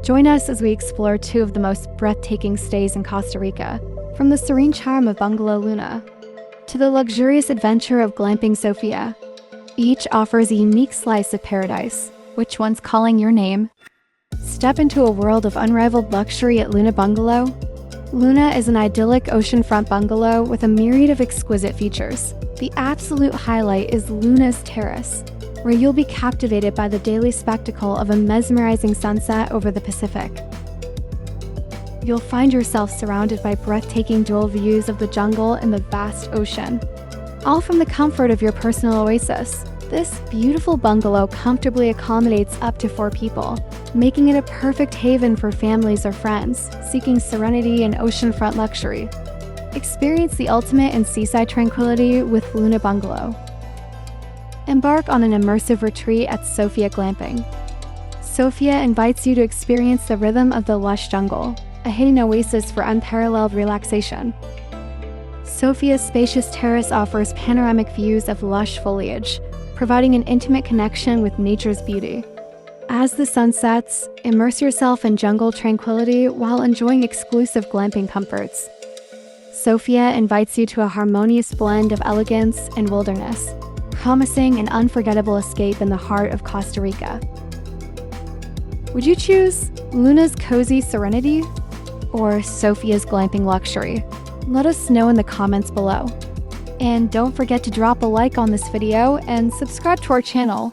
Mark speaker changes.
Speaker 1: Join us as we explore two of the most breathtaking stays in Costa Rica, from the serene charm of Bungalow Luna to the luxurious adventure of Glamping Sofia. Each offers a unique slice of paradise. Which one's calling your name? Step into a world of unrivaled luxury at Luna Bungalow. Luna is an idyllic oceanfront bungalow with a myriad of exquisite features. The absolute highlight is Luna's terrace, where you'll be captivated by the daily spectacle of a mesmerizing sunset over the Pacific. You'll find yourself surrounded by breathtaking dual views of the jungle and the vast ocean, all from the comfort of your personal oasis. This beautiful bungalow comfortably accommodates up to 4 people, making it a perfect haven for families or friends seeking serenity and oceanfront luxury. Experience the ultimate in seaside tranquility with Luna Bungalow. Embark on an immersive retreat at Sofia Glamping. Sofia invites you to experience the rhythm of the lush jungle, a hidden oasis for unparalleled relaxation. Sofia's spacious terrace offers panoramic views of lush foliage, providing an intimate connection with nature's beauty. As the sun sets, immerse yourself in jungle tranquility while enjoying exclusive glamping comforts. Sofia invites you to a harmonious blend of elegance and wilderness, promising an unforgettable escape in the heart of Costa Rica. Would you choose Luna's cozy serenity or Sofia's glamping luxury? Let us know in the comments below. And don't forget to drop a like on this video and subscribe to our channel